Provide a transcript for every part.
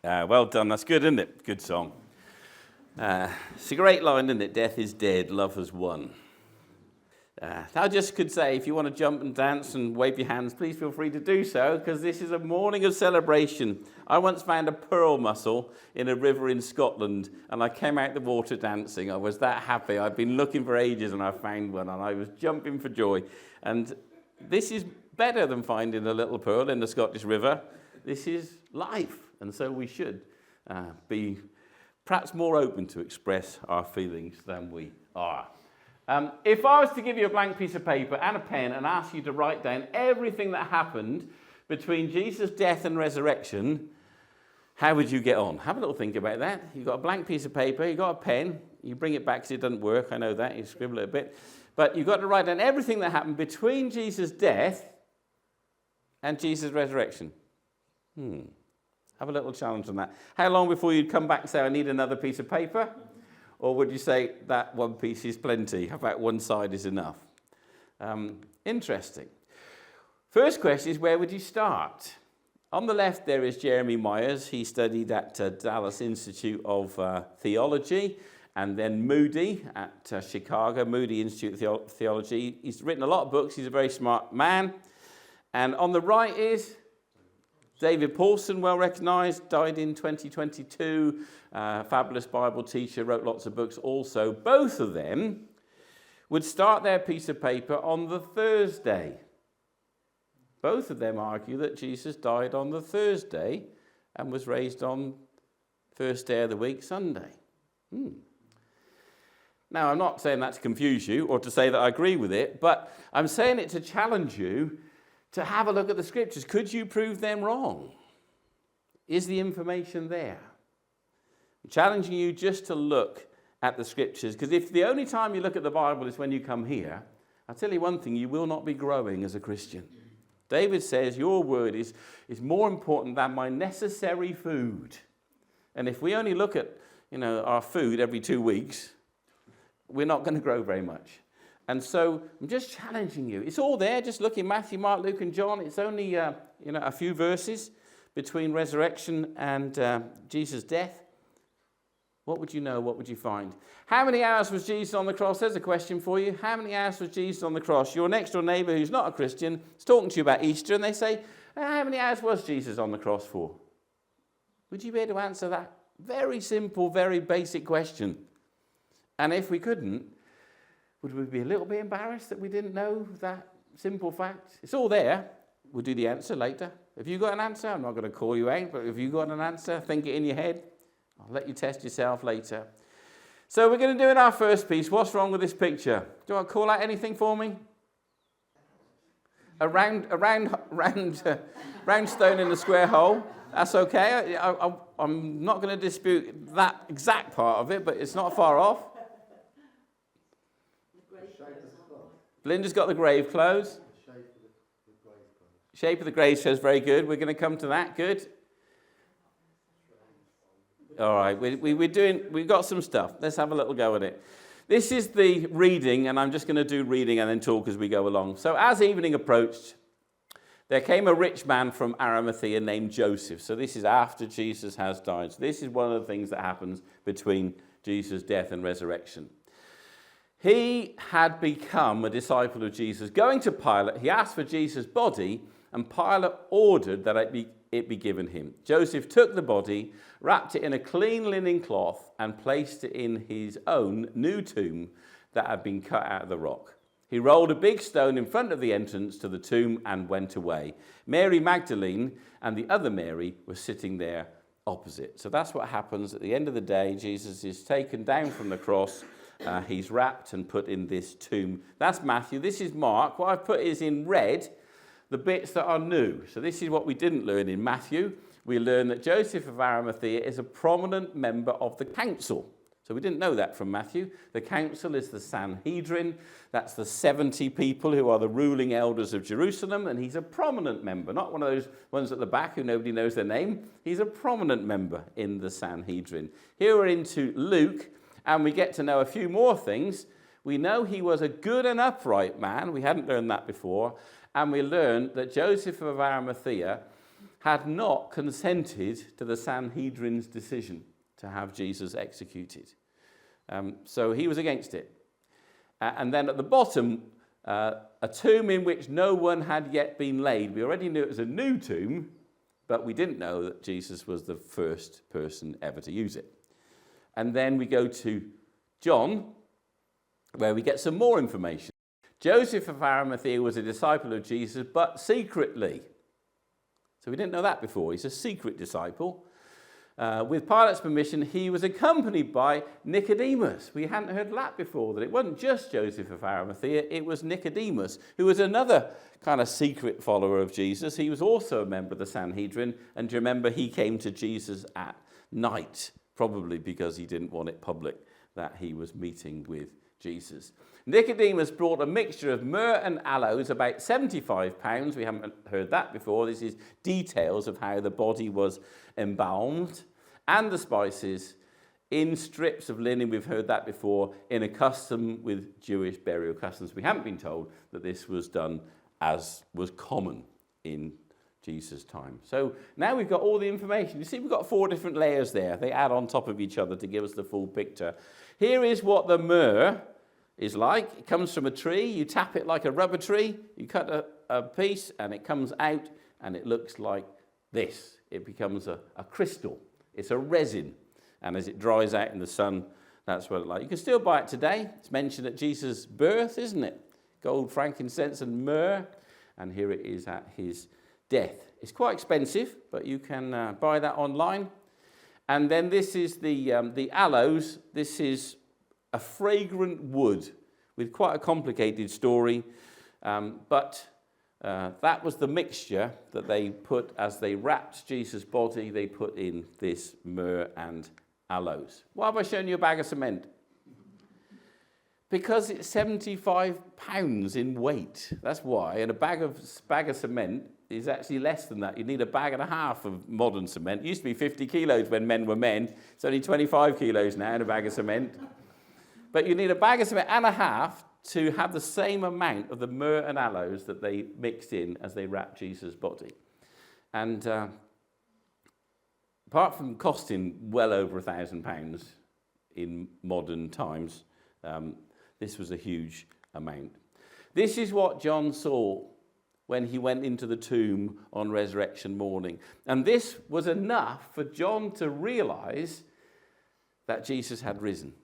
Well done. That's good, isn't it? Good song. It's a great line, isn't it? Death is dead, love has won. I just could say, if you want to jump and dance and wave your hands, please feel free to do so, because this is a morning of celebration. I once found a pearl mussel in a river in Scotland, and I came out the water dancing. I was that happy. I'd been looking for ages, and I found one, and I was jumping for joy. And this is better than finding a little pearl in the Scottish River. This is life, and so we should be perhaps more open to express our feelings than we are. If I was to give you a blank piece of paper and a pen and ask you to write down everything that happened between Jesus' death and resurrection, how would you get on? Have a little think about that. You've got a blank piece of paper, you've got a pen, you bring it back because it doesn't work, I know that, you scribble it a bit. But you've got to write down everything that happened between Jesus' death and Jesus' resurrection. Have a little challenge on that. How long before you'd come back and say, I need another piece of paper? Or would you say that one piece is plenty? How about one side is enough? Interesting. First question is, where would you start? On the left there is Jeremy Myers. He studied at Dallas Institute of Theology, and then Moody at Chicago, Moody Institute of Theology. He's written a lot of books. He's a very smart man. And on the right is David Paulson, well recognized, died in 2022, fabulous Bible teacher, wrote lots of books also. Both of them would start their piece of paper on the Thursday. Both of them argue that Jesus died on the Thursday and was raised on first day of the week, Sunday. Now, I'm not saying that to confuse you or to say that I agree with it, but I'm saying it to challenge you to have a look at the scriptures. Could you prove them wrong? Is the information there? I'm challenging you just to look at the scriptures, because if the only time you look at the Bible is when you come here, I'll tell you one thing, you will not be growing as a Christian. David says, your word is more important than my necessary food. And if we only look at, our food every 2 weeks, we're not going to grow very much. And so I'm just challenging you. It's all there. Just look in Matthew, Mark, Luke, and John. It's only a few verses between resurrection and Jesus' death. What would you know? What would you find? How many hours was Jesus on the cross? There's a question for you. How many hours was Jesus on the cross? Your next door neighbour who's not a Christian is talking to you about Easter, and they say, how many hours was Jesus on the cross for? Would you be able to answer that very simple, very basic question? And if we couldn't, would we be a little bit embarrassed that we didn't know that simple fact? It's all there. We'll do the answer later. Have you got an answer? I'm not going to call you out, but if you've got an answer, think it in your head. I'll let you test yourself later. So we're going to do in our first piece, what's wrong with this picture? Do you want to call out anything for me? A round stone in a square hole. That's okay. I'm not going to dispute that exact part of it, but it's not far off. Linda's got the grave clothes. Shape of the grave clothes, very good. We're going to come to that. Good. All right, we've got some stuff. Let's have a little go at it. This is the reading, and I'm just going to do reading and then talk as we go along. So as evening approached, there came a rich man from Arimathea named Joseph. So this is after Jesus has died. So this is one of the things that happens between Jesus' death and resurrection. He had become a disciple of Jesus. Going to Pilate, he asked for Jesus' body, and Pilate ordered that it be given him. Joseph took the body, wrapped it in a clean linen cloth, and placed it in his own new tomb that had been cut out of the rock. He rolled a big stone in front of the entrance to the tomb and went away. Mary Magdalene and the other Mary were sitting there opposite. So that's what happens at the end of the day. Jesus is taken down from the cross. He's wrapped and put in this tomb. That's Matthew. This is Mark. What I've put is in red the bits that are new. So this is what we didn't learn in Matthew. We learned that Joseph of Arimathea is a prominent member of the council. So we didn't know that from Matthew. The council is the Sanhedrin. That's the 70 people who are the ruling elders of Jerusalem. And he's a prominent member, not one of those ones at the back who nobody knows their name. He's a prominent member in the Sanhedrin. Here we're into Luke, and we get to know a few more things. We know he was a good and upright man. We hadn't learned that before. And we learned that Joseph of Arimathea had not consented to the Sanhedrin's decision to have Jesus executed. So he was against it. And then at the bottom, a tomb in which no one had yet been laid. We already knew it was a new tomb, but we didn't know that Jesus was the first person ever to use it. And then we go to John, where we get some more information. Joseph of Arimathea was a disciple of Jesus, but secretly. So we didn't know that before. He's a secret disciple. With Pilate's permission, he was accompanied by Nicodemas. We hadn't heard that before, that it wasn't just Joseph of Arimathea, it was Nicodemus, who was another kind of secret follower of Jesus. He was also a member of the Sanhedrin, and do you remember, he came to Jesus at night, probably because he didn't want it public that he was meeting with Jesus. Nicodemus brought a mixture of myrrh and aloes, about 75 pounds. We haven't heard that before. This is details of how the body was embalmed, and the spices in strips of linen. We've heard that before, in a custom with Jewish burial customs. We haven't been told that this was done as was common in Jesus' time. So now we've got all the information. You see, we've got 4 different layers there. They add on top of each other to give us the full picture. Here is what the myrrh is like. It comes from a tree. You tap it like a rubber tree. You cut a piece and it comes out and it looks like this. It becomes a crystal. It's a resin. And as it dries out in the sun, that's what it's like. You can still buy it today. It's mentioned at Jesus' birth, isn't it? Gold, frankincense and myrrh. And here it is at his death. It's quite expensive, but you can buy that online. And then this is the aloes. This is a fragrant wood with quite a complicated story. But that was the mixture that they put as they wrapped Jesus' body. They put in this myrrh and aloes. Why have I shown you a bag of cement? Because it's 75 pounds in weight. That's why. And a bag of cement is actually less than that. You need a bag and a half of modern cement. It used to be 50 kilos when men were men. It's only 25 kilos now in a bag of cement. But you need a bag of cement and a half to have the same amount of the myrrh and aloes that they mixed in as they wrapped Jesus' body. And apart from costing well over £1,000 in modern times, this was a huge amount. This is what John saw when he went into the tomb on resurrection morning. And this was enough for John to realize that Jesus had risen.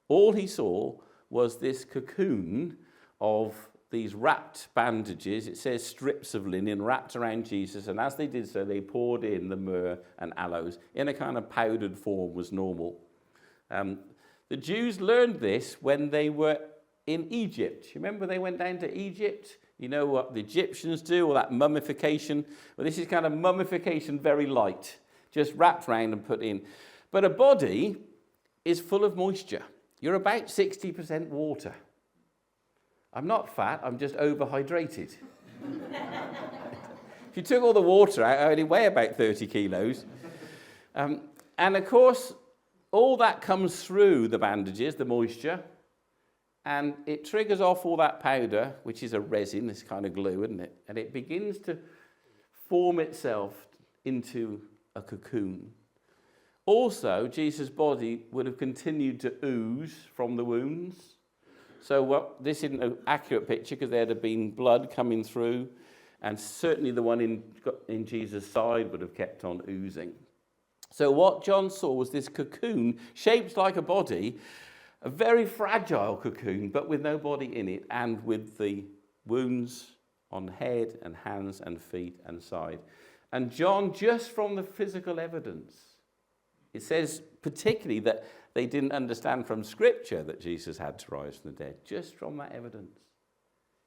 All he saw was this cocoon of these wrapped bandages. It says strips of linen wrapped around Jesus. And as they did so, they poured in the myrrh and aloes in a kind of powdered form was normal. The Jews learned this when they were in Egypt. You remember they went down to Egypt? You know what the Egyptians do, all that mummification? Well, this is kind of mummification very light, just wrapped around and put in. But a body is full of moisture. You're about 60% water. I'm not fat, I'm just overhydrated. If you took all the water out, I only weigh about 30 kilos. And of course, all that comes through the bandages, the moisture, and it triggers off all that powder, which is a resin, this kind of glue, isn't it? And it begins to form itself into a cocoon. Also, Jesus' body would have continued to ooze from the wounds. So this isn't an accurate picture because there'd have been blood coming through, and certainly the one in Jesus' side would have kept on oozing. So what John saw was this cocoon shaped like a body, a very fragile cocoon, but with no body in it, and with the wounds on head and hands and feet and side. And John, just from the physical evidence, it says particularly that they didn't understand from Scripture that Jesus had to rise from the dead. Just from that evidence,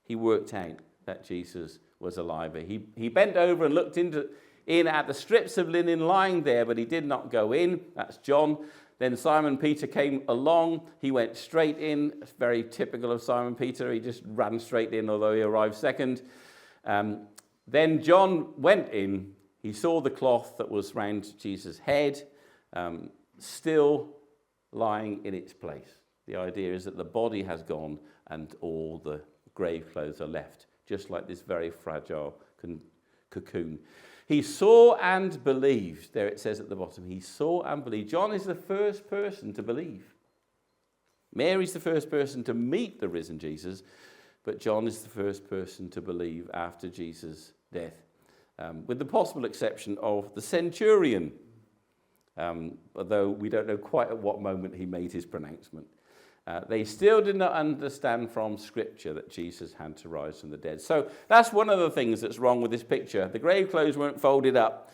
he worked out that Jesus was alive. He bent over and looked in at the strips of linen lying there, but he did not go in. That's John. Then Simon Peter came along. He went straight in. It's very typical of Simon Peter. He just ran straight in, although he arrived second. Then John went in. He saw the cloth that was round Jesus' head, still lying in its place. The idea is that the body has gone and all the grave clothes are left, just like this very fragile cocoon. He saw and believed. There it says at the bottom, he saw and believed. John is the first person to believe. Mary's the first person to meet the risen Jesus, but John is the first person to believe after Jesus' death, with the possible exception of the centurion, although we don't know quite at what moment he made his pronouncement. They still did not understand from Scripture that Jesus had to rise from the dead. So that's one of the things that's wrong with this picture. The grave clothes weren't folded up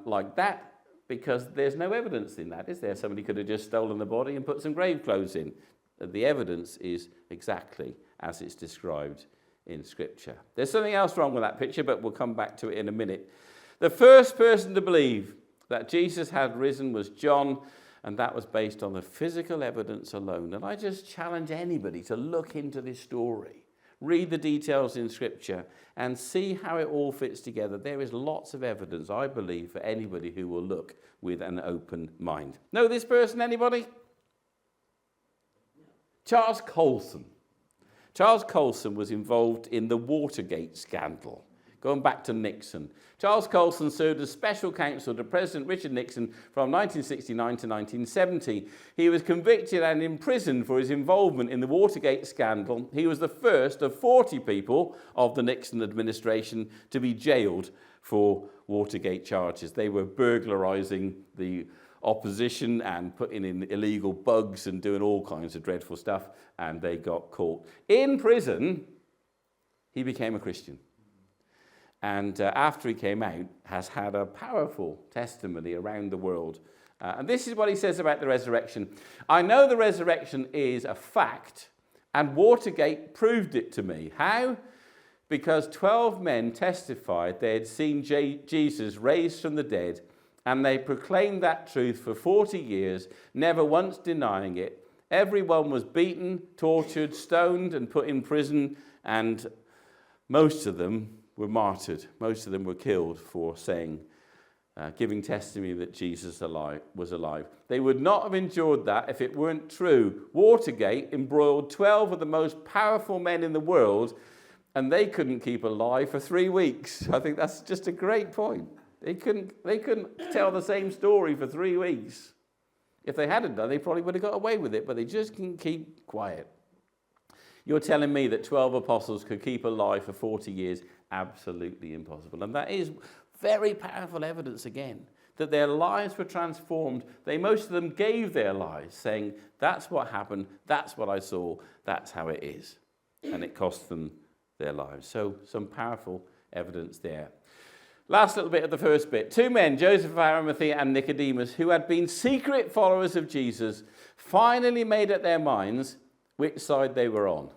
like that, because there's no evidence in that, is there? Somebody could have just stolen the body and put some grave clothes in. The evidence is exactly as it's described in Scripture. There's something else wrong with that picture, but we'll come back to it in a minute. The first person to believe that Jesus had risen was John, and that was based on the physical evidence alone. And I just challenge anybody to look into this story, read the details in Scripture, and see how it all fits together. There is lots of evidence, I believe, for anybody who will look with an open mind. Know this person, anybody? Charles Colson. Charles Colson was involved in the Watergate scandal, going back to Nixon. Charles Colson served as special counsel to President Richard Nixon from 1969 to 1970. He was convicted and imprisoned for his involvement in the Watergate scandal. He was the first of 40 people of the Nixon administration to be jailed for Watergate charges. They were burglarizing the opposition and putting in illegal bugs and doing all kinds of dreadful stuff, and they got caught. In prison, he became a Christian. And after he came out, has had a powerful testimony around the world. And this is what he says about the resurrection. I know the resurrection is a fact, and Watergate proved it to me. How? Because 12 men testified they had seen Jesus raised from the dead, and they proclaimed that truth for 40 years, never once denying it. Everyone was beaten, tortured, stoned, and put in prison, and most of them were martyred. Most of them were killed for saying, giving testimony that Jesus was alive. They would not have endured that if it weren't true. Watergate embroiled 12 of the most powerful men in the world, and they couldn't keep alive for 3 weeks. I think that's just a great point. They couldn't tell the same story for 3 weeks. If they hadn't done, they probably would have got away with it, but they just couldn't keep quiet. You're telling me that 12 apostles could keep alive for 40 years? Absolutely impossible. And that is very powerful evidence again, that their lives were transformed. Most of them gave their lives, saying, that's what happened, that's what I saw, that's how it is. And it cost them their lives. So some powerful evidence there. Last little bit of the first bit. 2 men, Joseph of Arimathea and Nicodemus, who had been secret followers of Jesus, finally made up their minds which side they were on.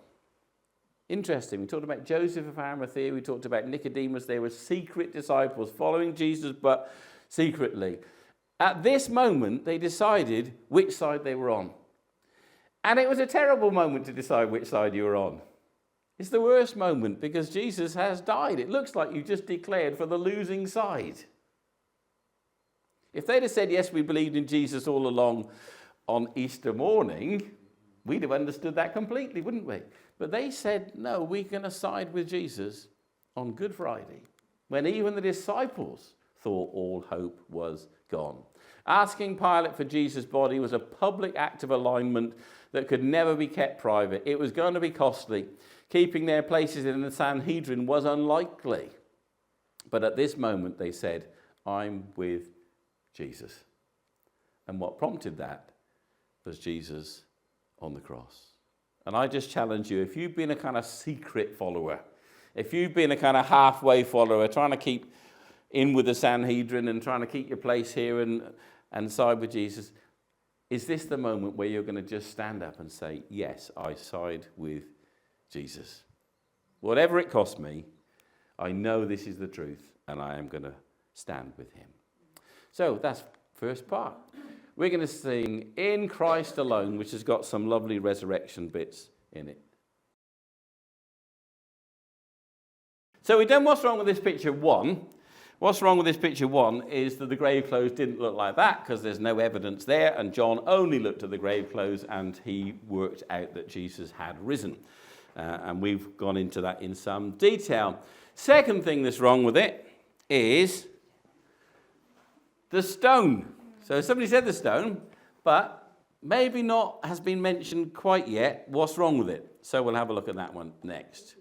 Interesting. We talked about Joseph of Arimathea. We talked about Nicodemus. They were secret disciples following Jesus, but secretly. At this moment, they decided which side they were on. And it was a terrible moment to decide which side you were on. It's the worst moment because Jesus has died. It looks like you just declared for the losing side. If they'd have said, yes, we believed in Jesus all along on Easter morning, we'd have understood that completely, wouldn't we? But they said, no, we're going to side with Jesus on Good Friday, when even the disciples thought all hope was gone. Asking Pilate for Jesus' body was a public act of alignment that could never be kept private. It was going to be costly. Keeping their places in the Sanhedrin was unlikely. But at this moment, they said, I'm with Jesus. And what prompted that was Jesus on the cross. And I just challenge you, if you've been a kind of secret follower, if you've been a kind of halfway follower, trying to keep in with the Sanhedrin and trying to keep your place here and side with Jesus, is this the moment where you're going to just stand up and say, yes, I side with Jesus? Whatever it costs me, I know this is the truth, and I am going to stand with him. So that's first part. We're going to sing In Christ Alone, which has got some lovely resurrection bits in it. So we've done what's wrong with this picture 1. What's wrong with this picture 1 is that the grave clothes didn't look like that because there's no evidence there, and John only looked at the grave clothes and he worked out that Jesus had risen. And we've gone into that in some detail. Second thing that's wrong with it is The stone. So somebody said the stone, but maybe not has been mentioned quite yet. What's wrong with it? So we'll have a look at that one next.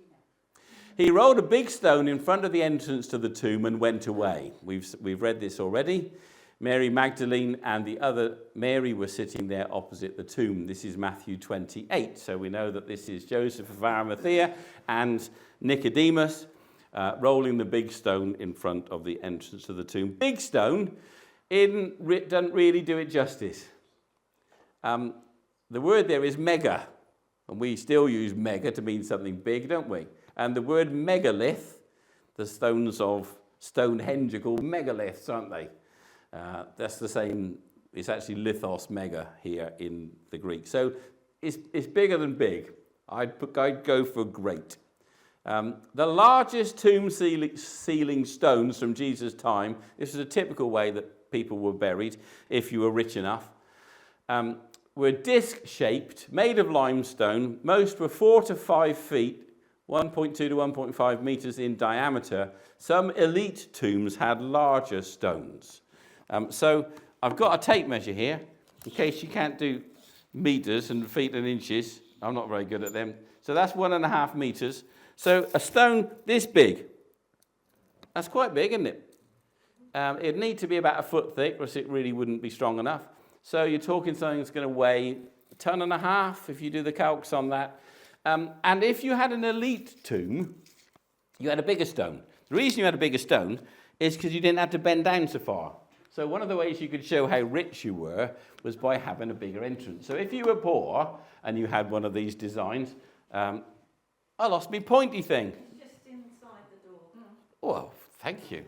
He rolled a big stone in front of the entrance to the tomb and went away. We've read this already. Mary Magdalene and the other Mary were sitting there opposite the tomb. This is Matthew 28. So we know that this is Joseph of Arimathea and Nicodemus rolling the big stone in front of the entrance to the tomb. Big stone doesn't really do it justice. The word there is mega. And we still use mega to mean something big, don't we? And the word megalith, the stones of Stonehenge are called megaliths, aren't they? That's the same, it's actually lithos mega here in the Greek. So it's bigger than big. I'd go for great. The largest tomb ceiling stones from Jesus' time, this is a typical way that people were buried, if you were rich enough, were disc-shaped, made of limestone. Most were 4 to 5 feet, 1.2 to 1.5 meters in diameter. Some elite tombs had larger stones. So I've got a tape measure here, in case you can't do meters and feet and inches. I'm not very good at them. So that's 1.5 meters. So a stone this big, that's quite big, isn't it? It'd need to be about 1 foot thick, or else it really wouldn't be strong enough. So you're talking something that's going to weigh 1.5 tons, if you do the calcs on that. And if you had an elite tomb, you had a bigger stone. The reason you had a bigger stone is because you didn't have to bend down so far. So one of the ways you could show how rich you were was by having a bigger entrance. So if you were poor and you had one of these designs, I lost me pointy thing. Just inside the door. Oh, thank you.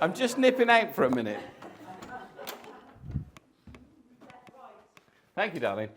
I'm just nipping out for a minute. Thank you, darling.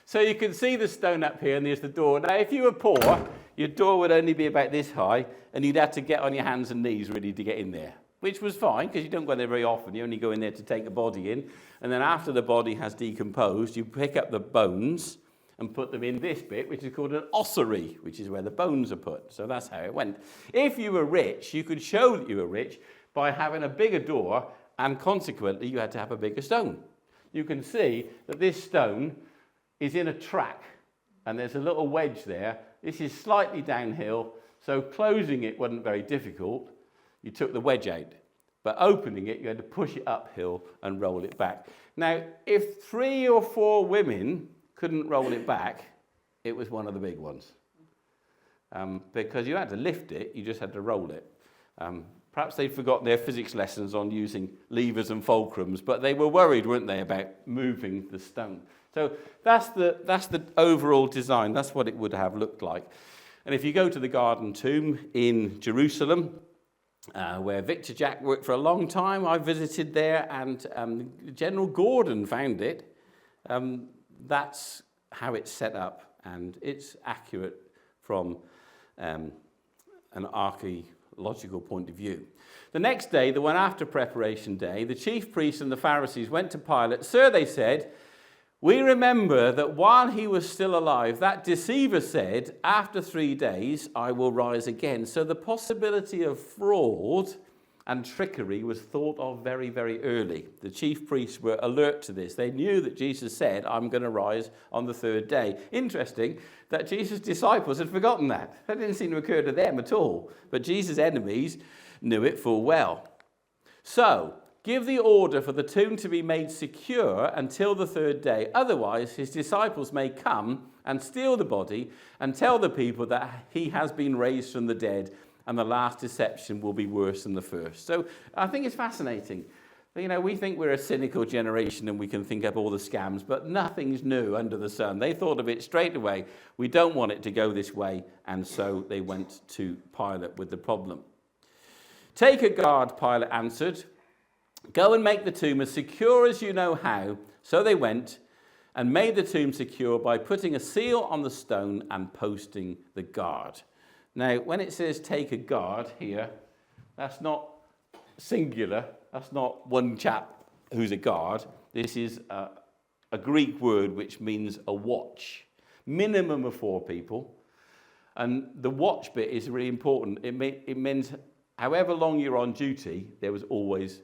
So you can see the stone up here, and there's the door. Now, if you were poor, your door would only be about this high, and you'd have to get on your hands and knees really to get in there, which was fine, because you don't go in there very often. You only go in there to take a body in, and then after the body has decomposed, you pick up the bones and put them in this bit, which is called an ossuary, which is where the bones are put. So that's how it went. If you were rich, you could show that you were rich by having a bigger door, and consequently, you had to have a bigger stone. You can see that this stone is in a track, and there's a little wedge there. This is slightly downhill, so closing it wasn't very difficult. You took the wedge out, but opening it, you had to push it uphill and roll it back. Now, if 3 or 4 women couldn't roll it back, it was one of the big ones. Because you had to lift it, you just had to roll it. Perhaps they'd forgotten their physics lessons on using levers and fulcrums, but they were worried, weren't they, about moving the stone. So that's the overall design. That's what it would have looked like. And if you go to the Garden Tomb in Jerusalem, where Victor Jack worked for a long time, I visited there, and General Gordon found it. That's how it's set up, and it's accurate from an archaeological point of view. The next day, the one after preparation day, the chief priests and the Pharisees went to Pilate. "Sir," they said, "we remember that while he was still alive, that deceiver said, 'After 3 days, I will rise again.'" So the possibility of fraud and trickery was thought of very, very early. The chief priests were alert to this. They knew that Jesus said, "I'm going to rise on the 3rd day." Interesting that Jesus' disciples had forgotten that. That didn't seem to occur to them at all. But Jesus' enemies knew it full well. So, give the order for the tomb to be made secure until the 3rd day. Otherwise, his disciples may come and steal the body and tell the people that he has been raised from the dead, and the last deception will be worse than the first. So I think it's fascinating. You know, we think we're a cynical generation and we can think up all the scams, but nothing's new under the sun. They thought of it straight away. We don't want it to go this way, and so they went to Pilate with the problem. "Take a guard," Pilate answered. "Go and make the tomb as secure as you know how." So they went and made the tomb secure by putting a seal on the stone and posting the guard. Now, when it says "take a guard" here, that's not singular. That's not one chap who's a guard. This is a Greek word which means a watch. Minimum of 4 people. And the watch bit is really important. It means however long you're on duty, there was always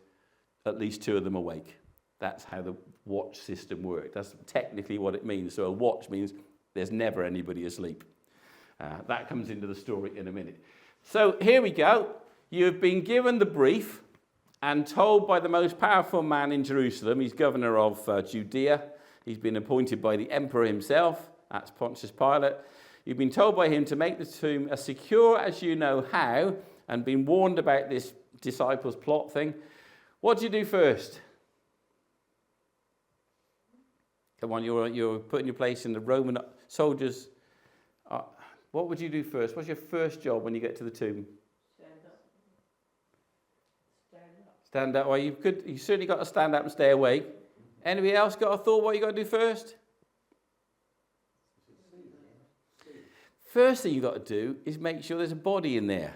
at least two of them awake. That's how the watch system worked. That's technically what it means. So a watch means there's never anybody asleep. That comes into the story in a minute. So here we go. You've been given the brief and told by the most powerful man in Jerusalem. He's governor of Judea. He's been appointed by the emperor himself. That's Pontius Pilate. You've been told by him to make the tomb as secure as you know how, and been warned about this disciples' plot thing. What do you do first? Come on, you're put in your place in the Roman soldiers. What would you do first? What's your first job when you get to the tomb? Stand up. Stand up. Stand up. Well, you certainly got to stand up and stay awake. Anybody else got a thought what you got to do first? First thing you've got to do is make sure there's a body in there.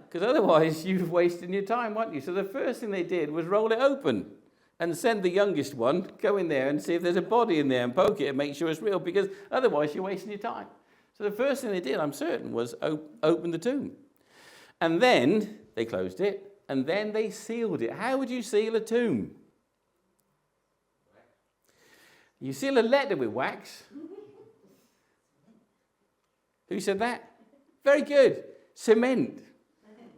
Because otherwise you've wasted your time, won't you? So the first thing they did was roll it open and send the youngest one, go in there and see if there's a body in there and poke it and make sure it's real, because otherwise you're wasting your time. So the first thing they did, I'm certain, was open the tomb. And then they closed it, and then they sealed it. How would you seal a tomb? You seal a letter with wax. Who said that? Very good. Cement.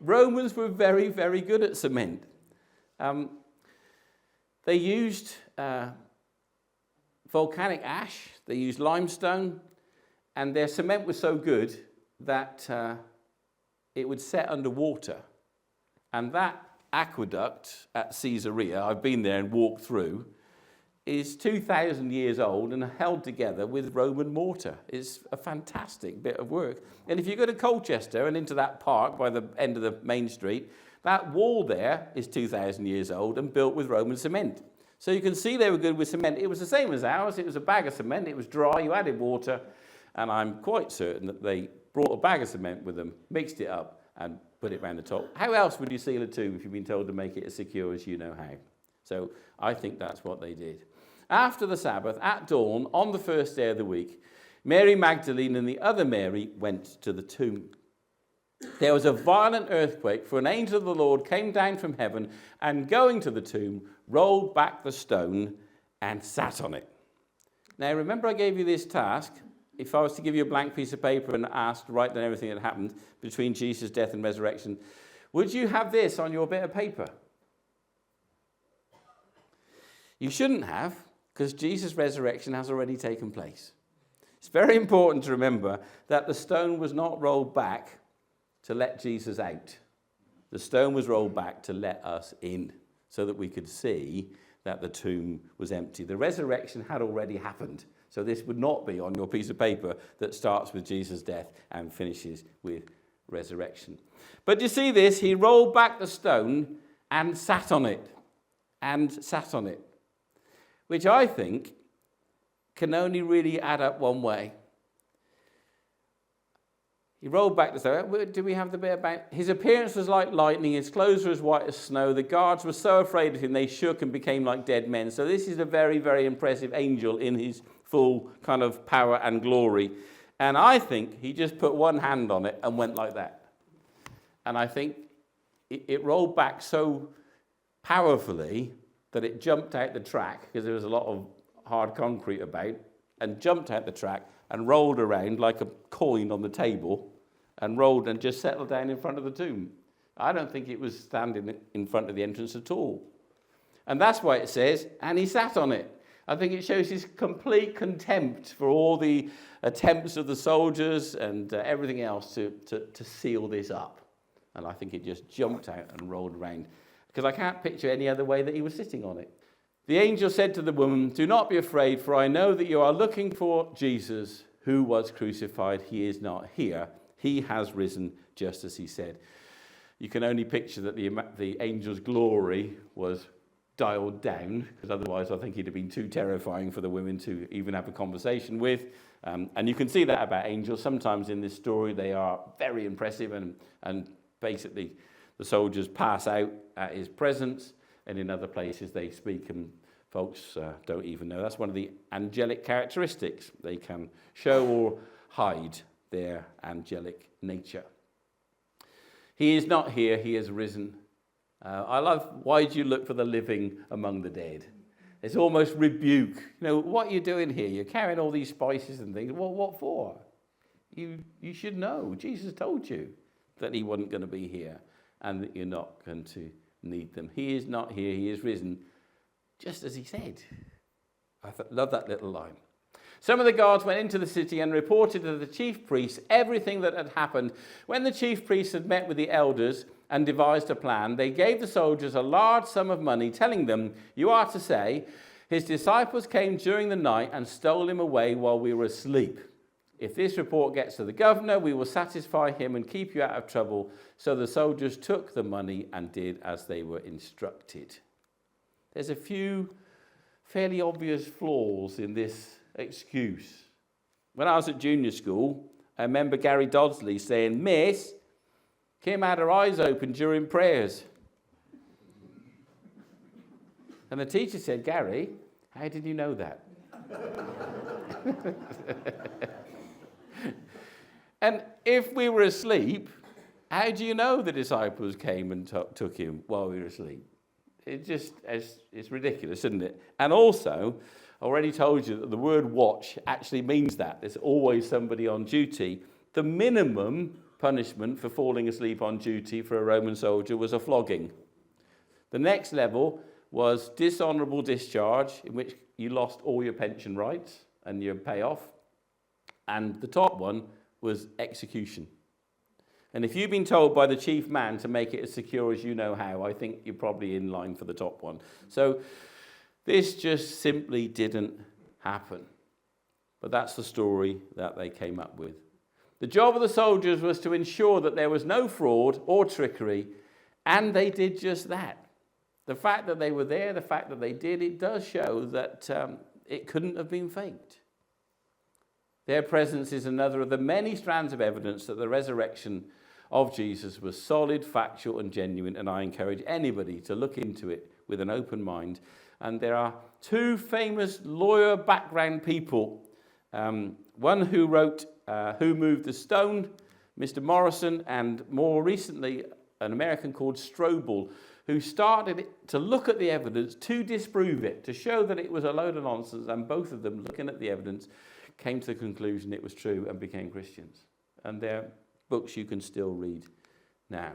Romans were very, very good at cement. They used volcanic ash. They used limestone. And their cement was so good that it would set underwater. And that aqueduct at Caesarea, I've been there and walked through, is 2,000 years old and held together with Roman mortar. It's a fantastic bit of work. And if you go to Colchester and into that park by the end of the main street, that wall there is 2,000 years old and built with Roman cement. So you can see they were good with cement. It was the same as ours. It was a bag of cement. It was dry. You added water. And I'm quite certain that they brought a bag of cement with them, mixed it up, and put it around the top. How else would you seal a tomb if you've been told to make it as secure as you know how? So I think that's what they did. After the Sabbath, at dawn, on the first day of the week, Mary Magdalene and the other Mary went to the tomb. There was a violent earthquake, for an angel of the Lord came down from heaven and, going to the tomb, rolled back the stone and sat on it. Now, remember I gave you this task. If I was to give you a blank piece of paper and asked to write down everything that happened between Jesus' death and resurrection, would you have this on your bit of paper? You shouldn't have, because Jesus' resurrection has already taken place. It's very important to remember that the stone was not rolled back to let Jesus out. The stone was rolled back to let us in, so that we could see that the tomb was empty. The resurrection had already happened. So this would not be on your piece of paper that starts with Jesus' death and finishes with resurrection. But you see this? He rolled back the stone and sat on it. And sat on it. Which I think can only really add up one way. He rolled back the stone. Do we have the bit about? His appearance was like lightning. His clothes were as white as snow. The guards were so afraid of him, they shook and became like dead men. So this is a very, very impressive angel in his full kind of power and glory. And I think he just put one hand on it and went like that. And I think it rolled back so powerfully that it jumped out the track, because there was a lot of hard concrete about, and jumped out the track and rolled around like a coin on the table, and rolled and just settled down in front of the tomb. I don't think it was standing in front of the entrance at all. And that's why it says, and he sat on it. I think it shows his complete contempt for all the attempts of the soldiers and everything else to seal this up. And I think it just jumped out and rolled around, because I can't picture any other way that he was sitting on it. The angel said to the woman, "Do not be afraid, for I know that you are looking for Jesus who was crucified. He is not here. He has risen just as he said." You can only picture that the angel's glory was dialed down, because otherwise I think he'd have been too terrifying for the women to even have a conversation with. And you can see that about angels. Sometimes in this story they are very impressive, and basically the soldiers pass out at his presence, and in other places they speak and folks don't even know. That's one of the angelic characteristics. They can show or hide their angelic nature. He is not here, he has risen. I love, why do you look for the living among the dead? It's almost rebuke. What are you doing here? You're carrying all these spices and things. Well, what for? You should know. Jesus told you that he wasn't going to be here and that you're not going to need them. He is not here, he is risen, just as he said. I love that little line. Some of the guards went into the city and reported to the chief priests everything that had happened. When the chief priests had met with the elders and devised a plan, they gave the soldiers a large sum of money, telling them, "You are to say, his disciples came during the night and stole him away while we were asleep. If this report gets to the governor, we will satisfy him and keep you out of trouble." So the soldiers took the money and did as they were instructed. There's a few fairly obvious flaws in this excuse. When I was at junior school, I remember Gary Dodsley saying, "Miss, Kim had her eyes open during prayers." And the teacher said, "Gary, how did you know that?" And if we were asleep, how do you know the disciples came and took him while we were asleep? It's ridiculous, isn't it? And also, I already told you that the word watch actually means that. There's always somebody on duty. The minimum punishment for falling asleep on duty for a Roman soldier was a flogging. The next level was dishonourable discharge, in which you lost all your pension rights and your payoff. And the top one was execution. And if you've been told by the chief man to make it as secure as you know how, I think you're probably in line for the top one. So this just simply didn't happen. But that's the story that they came up with. The job of the soldiers was to ensure that there was no fraud or trickery, and they did just that. The fact that they were there, the fact that they did, it does show that it couldn't have been faked. Their presence is another of the many strands of evidence that the resurrection of Jesus was solid, factual, and genuine, and I encourage anybody to look into it with an open mind. And there are two famous lawyer background people. One who wrote Who Moved the Stone, Mr. Morrison, and more recently an American called Strobel, who started to look at the evidence to disprove it, to show that it was a load of nonsense, and both of them, looking at the evidence, came to the conclusion it was true and became Christians. And their books you can still read now.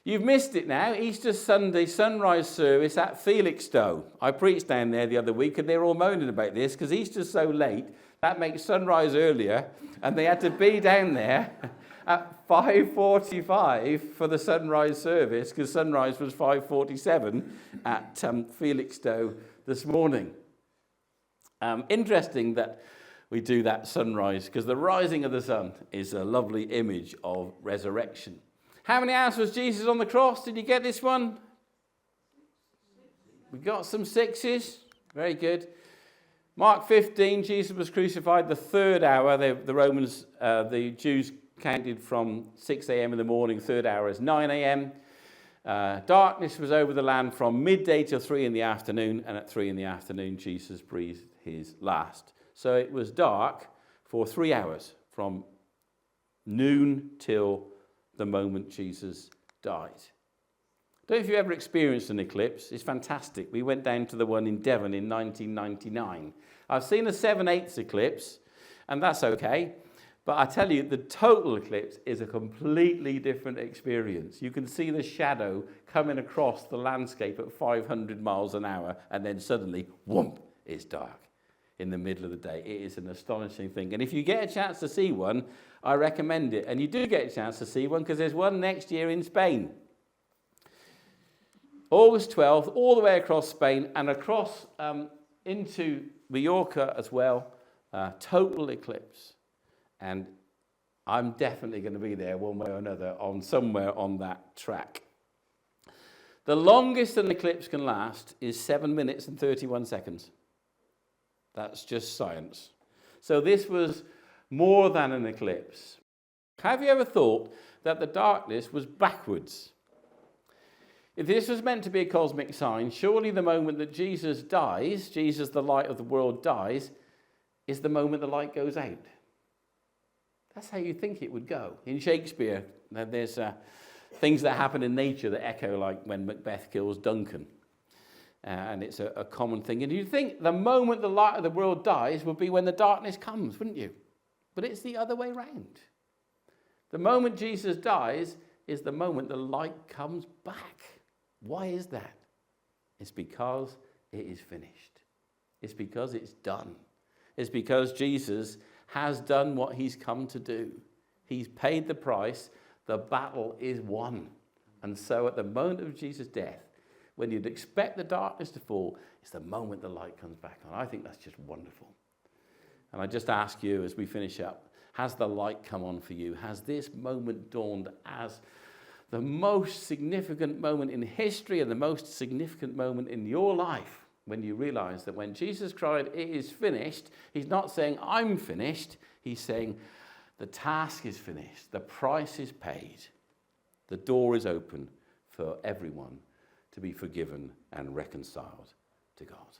You've missed it now. Easter Sunday sunrise service at Felixstowe. I preached down there the other week and they were all moaning about this because Easter's so late, that makes sunrise earlier, and they had to be down there at 5:45 for the sunrise service because sunrise was 5:47 at Felixstowe this morning. Interesting that we do that sunrise because the rising of the sun is a lovely image of resurrection. How many hours was Jesus on the cross? Did you get this one? We got some sixes. Very good. Mark 15, Jesus was crucified the third hour. The Romans, the Jews counted from 6 a.m. in the morning, third hour is 9 a.m. Darkness was over the land from midday till 3 in the afternoon, and at 3 in the afternoon, Jesus breathed his last. So it was dark for 3 hours, from noon till the moment Jesus died. I don't know if you've ever experienced an eclipse. It's fantastic. We went down to the one in Devon in 1999. I've seen a 7/8 eclipse, and that's okay. But I tell you, the total eclipse is a completely different experience. You can see the shadow coming across the landscape at 500 miles an hour, and then suddenly, whoomp, it's dark in the middle of the day. It is an astonishing thing. And if you get a chance to see one, I recommend it. And you do get a chance to see one because there's one next year in Spain. August 12th, all the way across Spain and across into Mallorca as well. Total eclipse. And I'm definitely going to be there one way or another on somewhere on that track. The longest an eclipse can last is 7 minutes and 31 seconds. That's just science. So this was more than an eclipse. Have you ever thought that the darkness was backwards? If this was meant to be a cosmic sign, surely the moment that Jesus dies, Jesus, the light of the world, dies, is the moment the light goes out. That's how you think it would go. In Shakespeare, There's things that happen in nature that echo like when Macbeth kills Duncan. And it's a common thing. And you'd think the moment the light of the world dies would be when the darkness comes, wouldn't you? But it's the other way round. The moment Jesus dies is the moment the light comes back. Why is that? It's because it is finished. It's because it's done. It's because Jesus has done what he's come to do. He's paid the price. The battle is won. And so at the moment of Jesus' death, when you'd expect the darkness to fall, it's the moment the light comes back on. I think that's just wonderful. And I just ask you as we finish up, has the light come on for you? Has this moment dawned as the most significant moment in history and the most significant moment in your life when you realize that when Jesus cried, "It is finished," he's not saying, "I'm finished." He's saying, the task is finished. The price is paid. The door is open for everyone to be forgiven and reconciled to God.